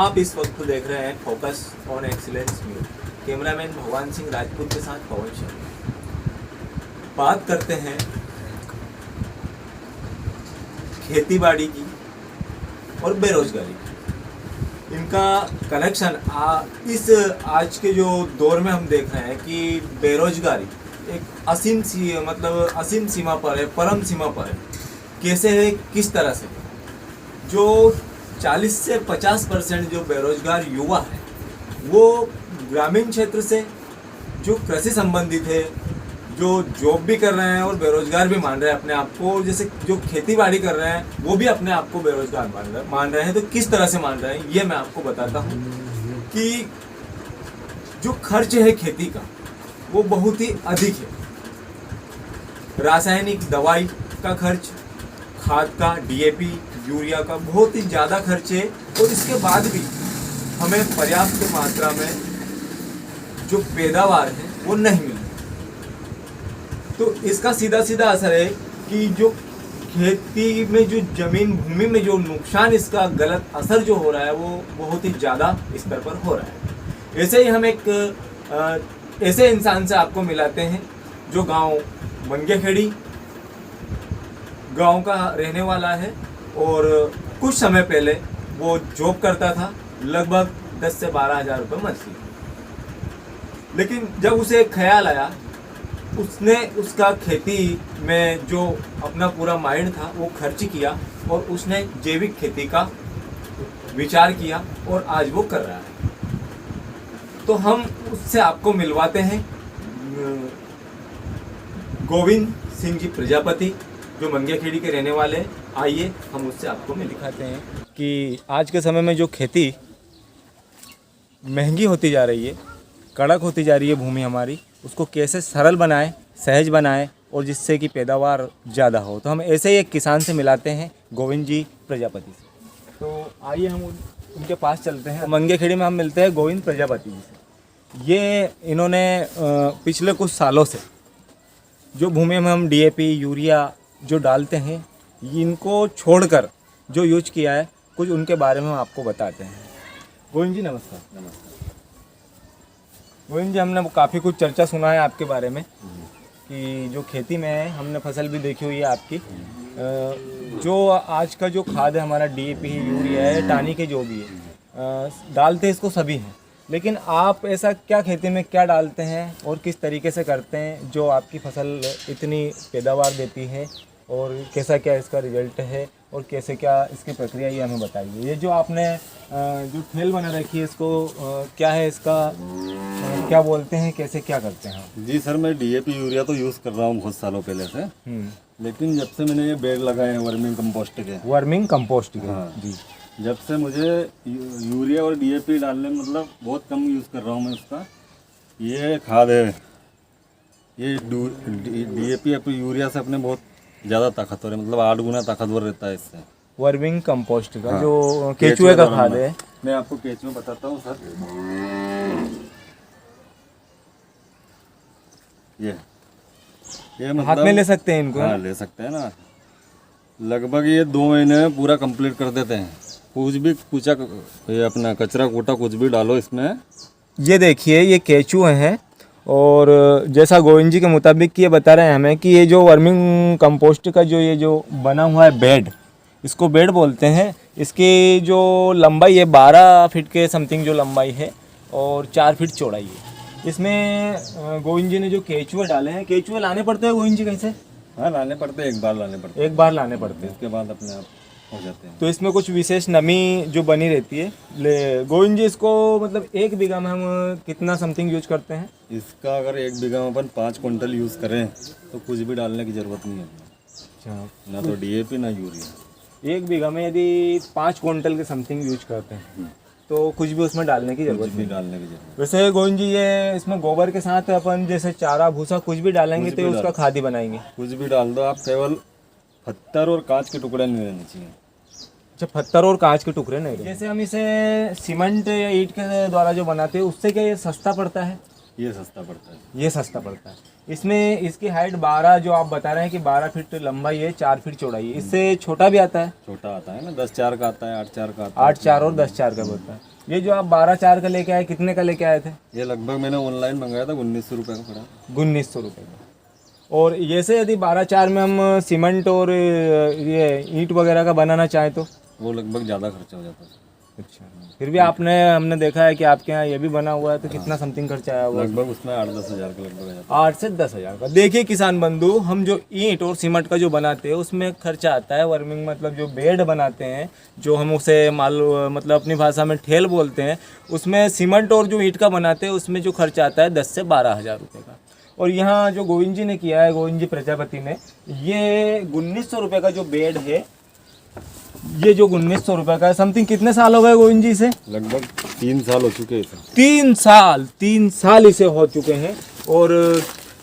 आप इस वक्त देख रहे हैं focus on excellence news. Cameraman भगवान सिंह राजपूत के साथ पवन शर्मा। बात करते हैं खेतीबाड़ी की और बेरोजगारी की। इनका कनेक्शन इस आज के जो दौर में हम देख रहे हैं कि बेरोजगारी एक असीम सीमा पर है, परम सीमा पर है। कैसे है, किस तरह से? जो 40 से 50% जो बेरोजगार युवा है वो ग्रामीण क्षेत्र से, जो कृषि संबंधित है, जो जॉब भी कर रहे हैं और बेरोजगार भी मान रहे हैं अपने आप को, जैसे जो खेतीबाड़ी कर रहे हैं वो भी अपने आप को बेरोजगार मान रहे हैं। तो किस तरह से मान रहे हैं ये मैं आपको बताता हूँ कि जो खर्च है खेती का वो बहुत ही अधिक है। रासायनिक दवाई का खर्च, खाद का, डीएपी, यूरिया का बहुत ही ज़्यादा खर्च है और इसके बाद भी हमें पर्याप्त मात्रा में जो पैदावार है वो नहीं मिल रही। तो इसका सीधा सीधा असर है कि जो खेती में जो जमीन भूमि में जो नुकसान, इसका गलत असर जो हो रहा है वो बहुत ही ज़्यादा स्तर पर हो रहा है। ऐसे ही हम एक ऐसे इंसान से आपको मिलाते हैं जो गांव मंगेखेड़ी गांव का रहने वाला है और कुछ समय पहले वो जॉब करता था, लगभग 10 से 12 हज़ार रुपये मंथली। लेकिन जब उसे ख्याल आया, उसने उसका खेती में जो अपना पूरा माइंड था वो खर्च किया और उसने जैविक खेती का विचार किया और आज वो कर रहा है। तो हम उससे आपको मिलवाते हैं गोविंद सिंह जी प्रजापति, जो मंगेखेड़ी के रहने वाले हैं। आइए हम उससे आपको मिल दिखाते हैं कि आज के समय में जो खेती महंगी होती जा रही है, कड़क होती जा रही है भूमि हमारी, उसको कैसे सरल बनाएं, सहज बनाएं और जिससे कि पैदावार ज़्यादा हो। तो हम ऐसे ही एक किसान से मिलाते हैं, गोविंद जी प्रजापति से। तो आइए हम उनके पास चलते हैं। मंगेखेड़ी में हम मिलते हैं गोविंद प्रजापति जी से। ये इन्होंने पिछले कुछ सालों से जो भूमि में हम डीएपी, यूरिया जो डालते हैं, इनको छोड़कर जो यूज किया है, कुछ उनके बारे में हम आपको बताते हैं। गोविंद जी नमस्कार। नमस्कार। गोविंद जी, हमने काफ़ी कुछ चर्चा सुना है आपके बारे में कि जो खेती में है, हमने फसल भी देखी हुई है आपकी। जो आज का जो खाद है हमारा, डीएपी है, यूरिया है, टानी के जो भी है, डालते इसको सभी हैं, लेकिन आप ऐसा क्या खेती में क्या डालते हैं और किस तरीके से करते हैं जो आपकी फसल इतनी पैदावार देती है, और कैसा क्या इसका रिजल्ट है और कैसे क्या इसकी प्रक्रिया, ये हमें बताइए। ये जो आपने जो खेल बना रखी है, इसको क्या है, इसका क्या बोलते हैं, कैसे क्या करते हैं आप? जी सर, मैं डीएपी यूरिया तो यूज़ कर रहा हूँ बहुत सालों पहले से। लेकिन जब से मैंने ये बेड लगाए हैं वर्मिंग कंपोस्ट के, हाँ जी, जब से मुझे यूरिया और डीएपी डालने में मतलब बहुत कम यूज़ कर रहा हूँ मैं उसका। ये खाद है, ये डीएपी अपनी यूरिया से अपने बहुत ज़्यादा ताकतवर है, मतलब 8 गुना ताकतवर रहता है इससे। वर्मिंग कंपोस्ट का, हाँ, जो केचुए का खाद है। मैं आपको केचुए बताता हूँ सर। ये मतलब हाथ में ले सकते हैं इनको? हाँ, ले सकते हैं ना। लगभग ये 2 महीने में पूरा कंप्लीट कर देते हैं। कुछ भी ये अपना कचरा कूटा कुछ भी डालो इसमें। ये देखिए, ये केचुए हैं और जैसा गोविंद जी के मुताबिक ये बता रहे हैं हमें कि ये जो वर्मिंग कंपोस्ट का जो ये जो बना हुआ है बेड, इसको बेड बोलते हैं। इसकी जो लंबाई है 12 फीट के समथिंग जो लंबाई है और 4 फीट चौड़ाई है। इसमें गोविंद जी ने जो केचुए डाले हैं, केचुए लाने पड़ते हैं गोविंद जी कहीं से? हाँ, लाने पड़ते हैं, एक बार लाने पड़ते हैं। एक बार लाने पड़ते हैं, इसके बाद अपने आप हो जाते हैं। तो इसमें कुछ विशेष नमी जो बनी रहती है। गोविंद जी, इसको मतलब 1 बीघा में हम कितना समथिंग यूज करते हैं? इसका अगर 1 बीघा में अपन 5 क्विंटल यूज़ करें तो कुछ भी डालने की ज़रूरत नहीं है। अच्छा, ना तो डीएपी ना यूरिया। 1 बीघा में यदि 5 क्विंटल के समथिंग यूज करते हैं तो कुछ भी उसमें डालने की जरूरत नहीं। डालने की जरूरत। वैसे गोविंद जी, ये इसमें गोबर के साथ अपन जैसे चारा भूसा कुछ भी डालेंगे तो उसका खाद ही बनाएंगे? कुछ भी डाल दो आप, केवल पत्थर और कांच के टुकड़े नहीं रहने चाहिए। अच्छा, पत्थर और कांच के टुकड़े नहीं? जैसे हम इसे सीमेंट या ईंट के द्वारा जो बनाते हैं, उससे क्या ये सस्ता पड़ता है? ये सस्ता पड़ता है। ये सस्ता पड़ता है। इसमें इसकी हाइट 12 जो आप बता रहे हैं कि 12 फीट लंबाई है, 4 फीट चौड़ाई है। इससे छोटा भी आता है? छोटा आता है ना, 10-4 का आता है, 8-4 का आता है। 8-4 और 10-4 का होता है। ये जो आप 12-4 का लेके आए, कितने का लेके आए थे? ये लगभग मैंने ऑनलाइन मंगाया था, 1900 रुपये का पड़ा। 1900 रुपये का। और ये से यदि 12-4 में हम सीमेंट और ये ईंट वगैरह का बनाना चाहें तो? वो लगभग ज़्यादा खर्चा हो जाता है। अच्छा, फिर भी हमने देखा है कि आपके यहाँ ये भी बना हुआ है, तो कितना समथिंग खर्चा आया हुआ? लगभग उसमें 8-10 हज़ार का लगभग आ जाता 8 से 10 हज़ार का। देखिए किसान बंधु, हम जो ईंट और सीमेंट का जो बनाते हैं उसमें खर्चा आता है। वर्मिंग मतलब जो बेड बनाते हैं, जो हम उसे मतलब अपनी भाषा में ठेल बोलते हैं, उसमें सीमेंट और जो ईंट का बनाते हैं उसमें जो खर्चा आता है 10 से 12 हज़ार रुपये का। और यहाँ जो गोविंद जी ने किया है, गोविंद जी प्रजापति ने, ये 1900 रुपये का जो बेड है, ये जो 1900 रुपये का है, समथिंग कितने साल हो गए गोविंद जी से? लगभग 3 साल हो चुके हैं। 3 साल इसे हो चुके हैं। और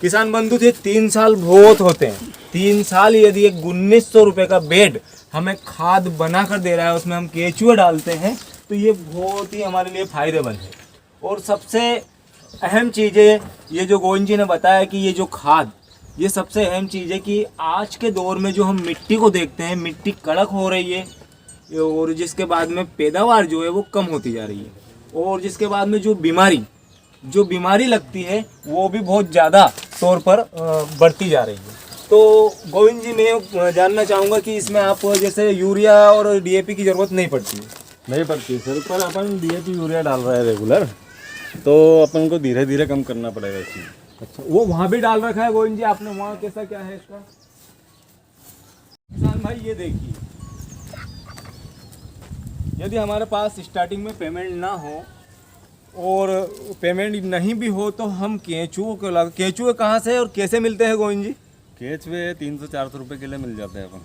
किसान बंधु थे, 3 साल बहुत होते हैं। 3 साल यदि एक 1900 रुपये का बेड हमें खाद बना कर दे रहा है, उसमें हम केचुए डालते हैं, तो ये बहुत ही हमारे लिए फायदेमंद है। और सबसे अहम चीज़ है ये जो गोविंद जी ने बताया कि ये जो खाद, ये सबसे अहम चीज़ है कि आज के दौर में जो हम मिट्टी को देखते हैं, मिट्टी कड़क हो रही है और जिसके बाद में पैदावार जो है वो कम होती जा रही है, और जिसके बाद में जो बीमारी लगती है वो भी बहुत ज़्यादा तौर पर बढ़ती जा रही है। तो गोविंद जी, मैं जानना चाहूँगा कि इसमें आप जैसे यूरिया और डीएपी की ज़रूरत नहीं पड़ती है? नहीं पड़ती सर, पर अपन डीएपी यूरिया डाल रहे हैं रेगुलर, तो अपन को धीरे धीरे कम करना पड़ेगा इस चीज़। अच्छा, वो वहाँ भी डाल रखा है गोविंद जी आपने? वहाँ कैसा क्या है इसका? किसान भाई ये देखिए, यदि हमारे पास स्टार्टिंग में पेमेंट ना हो और पेमेंट नहीं भी हो तो हम केचुए कहाँ से और कैसे मिलते हैं गोविंद जी? केचुए 300-400 रुपये किलो मिल जाते हैं अपन।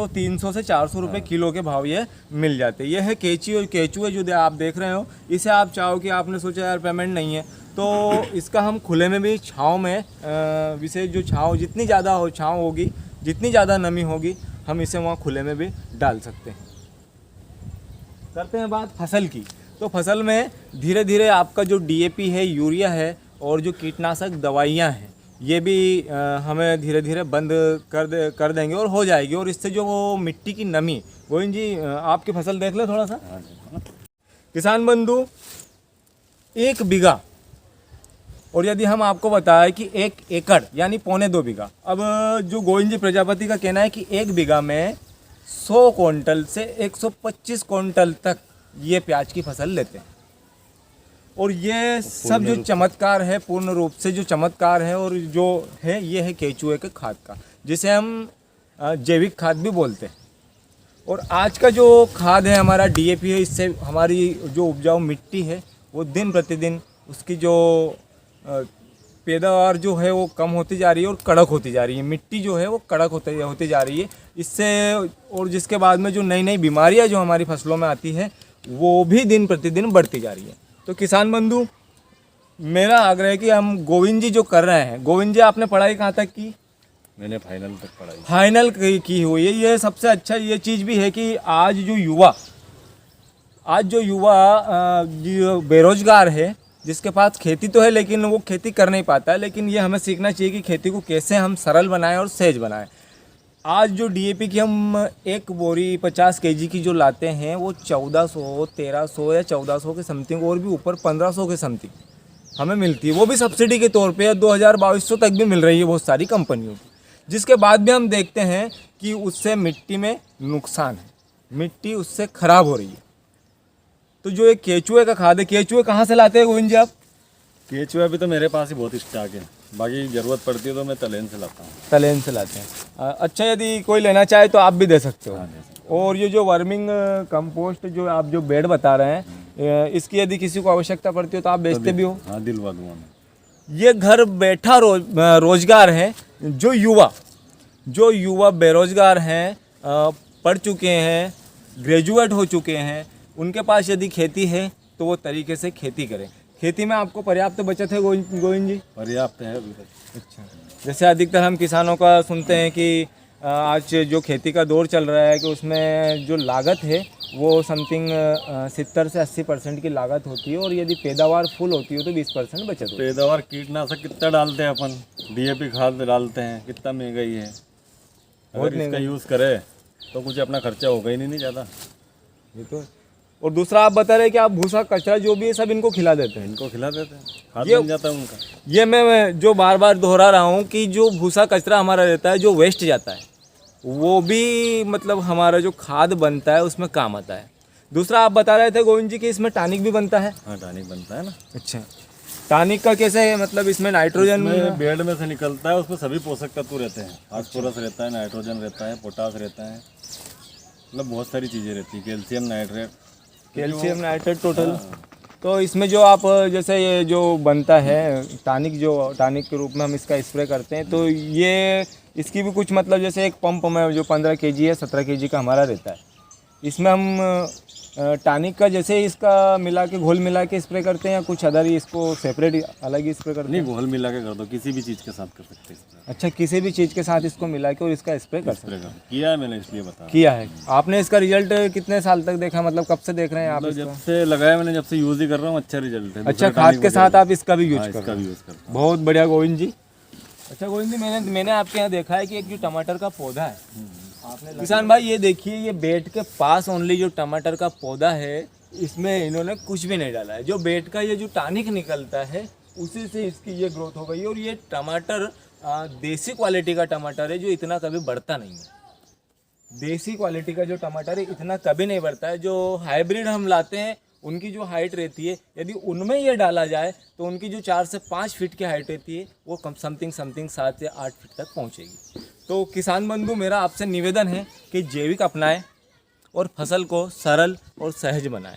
300 से 400 रुपये किलो के भाव ये मिल जाते हैं। ये है केचुए जो आप देख रहे हो। इसे आप चाहो कि आपने सोचा यार पेमेंट नहीं है, तो इसका हम खुले में भी, छाँव में, विशेष जो छाँव जितनी ज़्यादा छाँव होगी, जितनी ज़्यादा नमी होगी, हम इसे वहाँ खुले में भी डाल सकते हैं। करते हैं बात फसल की। तो फसल में धीरे धीरे आपका जो डीएपी है, यूरिया है और जो कीटनाशक दवाइयाँ हैं, ये भी हमें धीरे धीरे बंद कर देंगे और हो जाएगी। और इससे जो वो मिट्टी की नमी, गोविंद जी आपकी फसल देख ले थोड़ा सा। किसान बंधु, 1 बीघा, और यदि हम आपको बताएं कि 1 एकड़ यानी 1.25 बीघा, अब जो गोविंद जी प्रजापति का कहना है कि 1 बीघा में 100 क्विंटल से 125 क्विंटल तक ये प्याज की फसल लेते हैं। और ये सब जो चमत्कार है, पूर्ण रूप से जो चमत्कार है और जो है, ये है केचुए के खाद का, जिसे हम जैविक खाद भी बोलते हैं। और आज का जो खाद है हमारा डीएपी है, इससे हमारी जो उपजाऊ मिट्टी है वो दिन प्रतिदिन उसकी जो पैदावार जो है वो कम होती जा रही है और कड़क होती जा रही है। मिट्टी जो है वो कड़क होती जा रही है इससे। और जिसके बाद में जो नई नई बीमारियां जो हमारी फसलों में आती है वो भी दिन प्रतिदिन बढ़ती जा रही है। तो किसान बंधु, मेरा आग्रह है कि हम गोविंद जी जो कर रहे हैं, गोविंद जी आपने पढ़ाई कहाँ तक की? मैंने फाइनल तक पढ़ाई, फाइनल की हुई है। ये सबसे अच्छा ये चीज़ भी है कि आज जो युवा जो बेरोजगार है, जिसके पास खेती तो है लेकिन वो खेती कर नहीं पाता है, लेकिन ये हमें सीखना चाहिए कि खेती को कैसे हम सरल बनाएं और सहज बनाएं। आज जो डीएपी की हम 1 बोरी 50 केजी की जो लाते हैं वो 1400, 1300 या 1400 के समथिंग, और भी ऊपर 1500 के समथिंग हमें मिलती है। वो भी सब्सिडी के तौर पे 2000-2200 तक भी मिल रही है बहुत सारी कंपनियों की। जिसके बाद भी हम देखते हैं कि उससे मिट्टी में नुकसान है, मिट्टी उससे ख़राब हो रही है। तो जो एक केचुए का खाद है, केचुए कहाँ से लाते हैं गोविंद जी आप? केचुए अभी तो मेरे पास ही बहुत स्टॉक है, बाकी ज़रूरत पड़ती है तो मैं तलेन से लाता हूँ। तलेन से लाते हैं। अच्छा, यदि कोई लेना चाहे तो आप भी दे सकते हो। और ये जो वर्मिंग कंपोस्ट जो आप जो बेड बता रहे हैं, इसकी यदि किसी को आवश्यकता पड़ती हो तो आप बेचते भी हो? हाँ, दिलवा दूँगा मैं। ये घर बैठा रोजगार है। जो युवा बेरोजगार हैं, पढ़ चुके हैं, ग्रेजुएट हो चुके हैं, उनके पास यदि खेती है तो वो तरीके से खेती करें। खेती में आपको पर्याप्त बचत है गोविंद जी? पर्याप्त है अभी तक। अच्छा, जैसे अधिकतर हम किसानों का सुनते हैं कि आज जो खेती का दौर चल रहा है कि उसमें जो लागत है वो समथिंग 70 से 80% की लागत होती है, और यदि पैदावार फुल होती है तो 20% बचत होती पैदावार कीटनाशक कितना डालते हैं अपन, डीएपी खाद डालते हैं, कितना महंगाई है। अगर इसका यूज़ करे तो कुछ अपना खर्चा होगा ही नहीं ज़्यादा। है ये तो। और दूसरा आप बता रहे हैं कि आप भूसा कचरा जो भी है सब इनको खिला देते हैं। इनको खिला देते हैं, खाद ये- बन जाता है उनका। ये मैं जो बार बार दोहरा रहा हूँ कि जो भूसा कचरा हमारा रहता है, जो वेस्ट जाता है, वो भी मतलब हमारा जो खाद बनता है उसमें काम आता है। दूसरा आप बता रहे थे गोविंद जी कि इसमें टॉनिक भी बनता है। हाँ, टॉनिक बनता है ना। अच्छा, टॉनिक का कैसे है? मतलब इसमें नाइट्रोजन में बेड में से निकलता है, उसमें सभी पोषक तत्व रहते हैं। फास्फोरस रहता है, नाइट्रोजन रहता है, पोटास रहता है, मतलब बहुत सारी चीज़ें रहती है, calcium nitrate. Calcium nitrate total. तो इसमें जो आप जैसे ये जो बनता है टॉनिक, जो टॉनिक के रूप में हम इसका स्प्रे करते हैं, तो ये इसकी भी कुछ मतलब जैसे एक पंप में जो 15 केजी है, 17 केजी का हमारा रहता है, इसमें हम टॉनिक का जैसे इसका मिला के, घोल मिला के स्प्रे करते हैं, या कुछ अदर ही इसको सेपरेट अलग ही स्प्रे करते नहीं, हैं? घोल मिला के कर दो, किसी भी चीज़ के साथ कर सकते हैं। अच्छा, किसी भी चीज़ के साथ इसको मिला के और इसका स्प्रे कर सकते स्प्रे किया है मैंने, इसलिए बता रहा हूँ। किया है आपने। इसका रिजल्ट कितने साल तक देखा, मतलब कब से देख रहे हैं आप मतलब इसका? जब से लगाया मैंने, जब से यूज़ ही कर रहा हूँ, अच्छा रिजल्ट है। अच्छा, खाद के साथ आप इसका भी यूज कर इसका रहे भी हैं? यूज़ करता हूँ। बहुत बढ़िया गोविंद जी। अच्छा गोविंद जी, मैंने आपके यहाँ देखा है कि एक जो टमाटर का पौधा है, किसान भाई ये देखिए, ये बेड के पास ओनली जो टमाटर का पौधा है, इसमें इन्होंने कुछ भी नहीं डाला है। जो बेड का ये जो टॉनिक निकलता है उसी से इसकी ये ग्रोथ हो गई है। और ये टमाटर देसी क्वालिटी का टमाटर है, जो इतना कभी बढ़ता नहीं है। देसी क्वालिटी का जो टमाटर है इतना कभी नहीं बढ़ता है। जो हाइब्रिड हम लाते हैं उनकी जो हाइट रहती है, यदि उनमें ये डाला जाए तो उनकी जो 4 से 5 फीट की हाइट रहती है, वो समथिंग 7 से 8 फीट तक पहुंचेगी। तो किसान बंधु, मेरा आपसे निवेदन है कि जैविक अपनाएं और फसल को सरल और सहज बनाएं,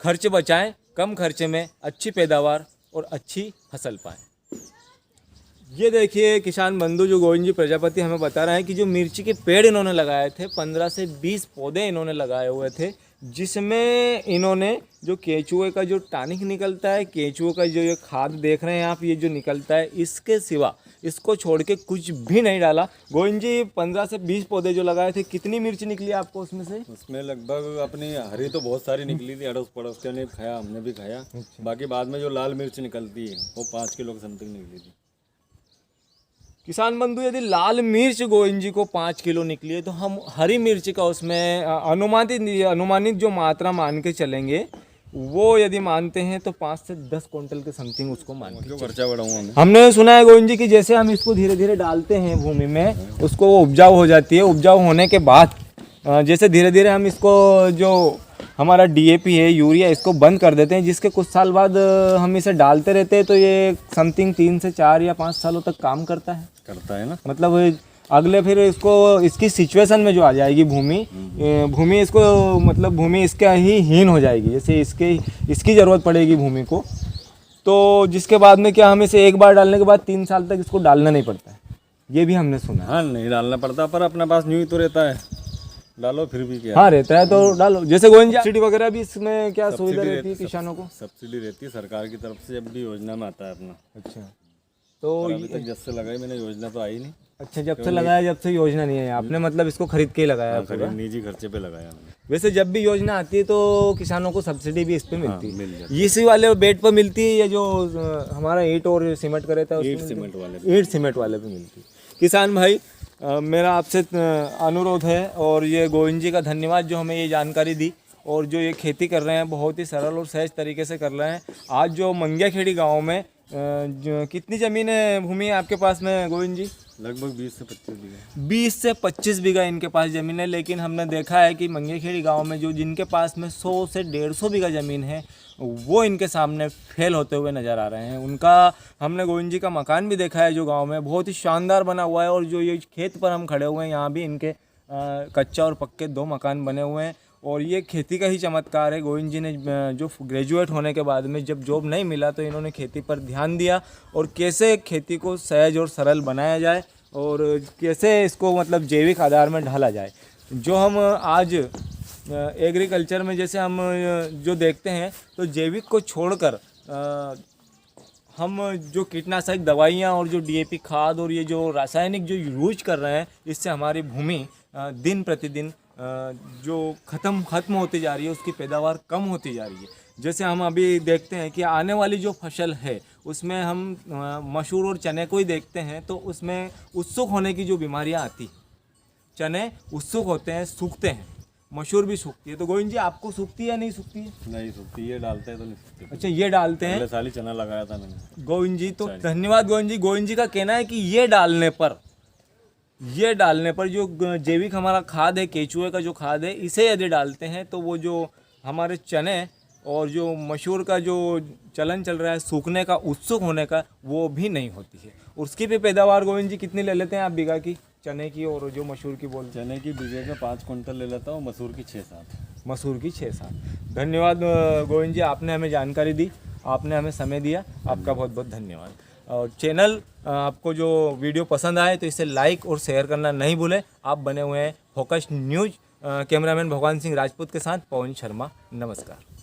खर्च बचाएं, कम खर्चे में अच्छी पैदावार और अच्छी फसल पाएं। ये देखिए किसान बंधु, जो गोविंद जी प्रजापति हमें बता रहे हैं कि जो मिर्ची के पेड़ इन्होंने लगाए थे, 15 से 20 पौधे इन्होंने लगाए हुए थे, जिसमें इन्होंने जो केचुए का जो टॉनिक निकलता है, केचुए का जो ये खाद देख रहे हैं आप, ये जो निकलता है, इसके सिवा इसको छोड़ के कुछ भी नहीं डाला। गोविंद जी 15 से 20 पौधे जो लगाए थे, कितनी मिर्च निकली आपको उसमें से? उसमें लगभग अपनी हरी तो बहुत सारी निकली थी, अड़ोस पड़ोस के ने खाया, हमने भी खाया। बाकी बाद में जो लाल मिर्च निकलती है वो 5 किलो के समथिंग निकली थी। किसान बंधु, यदि लाल मिर्च गोविंद जी को 5 किलो निकली है, तो हम हरी मिर्च का उसमें अनुमानित जो मात्रा मान के चलेंगे, वो यदि मानते हैं तो 5 से 10 क्विंटल के समथिंग उसको मान के क्यों खर्चा बढ़ाऊंगा मैं? हमने सुना है गोविंद जी कि जैसे हम इसको धीरे धीरे डालते हैं भूमि में, उसको वो उपजाऊ हो जाती है। उपजाऊ होने के बाद जैसे धीरे धीरे हम इसको, जो हमारा डीएपी है, यूरिया, इसको बंद कर देते हैं, जिसके कुछ साल बाद हम इसे डालते रहते हैं, तो ये समथिंग 3 से 4 या 5 सालों तक काम करता है ना। मतलब अगले फिर इसको, इसकी सिचुएशन में जो आ जाएगी भूमि इसको, मतलब भूमि इसका ही हीन हो जाएगी, जैसे इसकी ज़रूरत पड़ेगी भूमि को। तो जिसके बाद में क्या, हम इसे एक बार डालने के बाद 3 साल तक इसको डालना नहीं पड़ता है, ये भी हमने सुना है। हाँ, नहीं डालना पड़ता, पर अपने पास न्यू ही तो रहता है, डालो फिर भी क्या। हाँ, रहता है तो डालो। जैसे गोविंद जी सब्सिडी वगैरह भी इसमें क्या सुविधा रहती है किसानों को? सब्सिडी रहती है सरकार की तरफ से, जब भी योजना में आता है अपना। अच्छा, तो अभी तक जब से लगाई मैंने, योजना तो आई नहीं। अच्छा, जब से लगाया, जब से योजना नहीं है आपने, मतलब इसको खरीद के ही लगाया पूरा? निजी खर्चे पे लगाया मैंने। वैसे जब भी योजना आती है तो किसानों को सब्सिडी भी इस पे मिलती है? मिल जाती इसी वाले बेड पर मिलती है, या जो हमारा ईंट और सीमेंट का रहता है ईंट सीमेंट वाले ईंट सीमेंट वाले पे मिलती है? किसान भाई, मेरा आपसे अनुरोध है, और ये गोविंद जी का धन्यवाद जो हमें ये जानकारी दी, और जो ये खेती कर रहे हैं बहुत ही सरल और सहज तरीके से कर रहे हैं। आज जो मंगियाखेड़ी गाँव में कितनी ज़मीन है, भूमि है आपके पास में गोविंद जी? लगभग 20 से 25 बीघा। 20 से 25 बीघा इनके पास ज़मीन है। लेकिन हमने देखा है कि मंगियाखेड़ी गांव में जो जिनके पास में 100 से 150 बीघा ज़मीन है, वो इनके सामने फेल होते हुए नज़र आ रहे हैं। उनका हमने गोविंद जी का मकान भी देखा है जो गांव में बहुत ही शानदार बना हुआ है, और जो ये खेत पर हम खड़े हुए हैं, यहाँ भी इनके कच्चा और पक्के 2 मकान बने हुए हैं। और ये खेती का ही चमत्कार है। गोविंद जी ने जो ग्रेजुएट होने के बाद में जब जॉब नहीं मिला, तो इन्होंने खेती पर ध्यान दिया, और कैसे खेती को सहज और सरल बनाया जाए, और कैसे इसको मतलब जैविक आधार में ढाला जाए। जो हम आज एग्रीकल्चर में जैसे हम जो देखते हैं, तो जैविक को छोड़कर हम जो कीटनाशक दवाइयाँ और जो डीएपी खाद और ये जो रासायनिक जो यूज कर रहे हैं, इससे हमारी भूमि दिन प्रतिदिन जो ख़त्म होती जा रही है, उसकी पैदावार कम होती जा रही है। जैसे हम अभी देखते हैं कि आने वाली जो फसल है उसमें हम मसूर और चने को ही देखते हैं, तो उसमें उत्सुक होने की जो बीमारियां आती हैं, चने उत्सुक होते हैं, सूखते हैं, मसूर भी सूखती है। तो गोविंद जी, आपको सूखती है या नहीं सूखती है? नहीं सूखती, ये डालते हैं तो नहीं सूखती। अच्छा, ये डालते हैं। पहले साल ही चना लगाया था मैंने। गोविंद जी, तो धन्यवाद गोविंद जी। गोविंद जी का कहना है कि ये डालने पर जो जैविक हमारा खाद है, केचुए का जो खाद है, इसे यदि डालते हैं तो वो जो हमारे चने और जो मसूर का जो चलन चल रहा है सूखने का, उत्सुक होने का, वो भी नहीं होती है। उसकी भी पैदावार गोविंद जी कितनी ले लेते हैं आप बीघा की, चने की और जो मसूर की बोलते हैं? चने की बीघे में 5 कुंटल ले लेता हूँ, मसूर की 6-7। मसूर की 6-7। धन्यवाद गोविंद जी, आपने हमें जानकारी दी, आपने हमें समय दिया, आपका बहुत बहुत धन्यवाद। और चैनल आपको जो वीडियो पसंद आए तो इसे लाइक और शेयर करना नहीं भूलें। आप बने हुए हैं फोकस न्यूज़, कैमरामैन भगवान सिंह राजपूत के साथ पवन शर्मा। नमस्कार।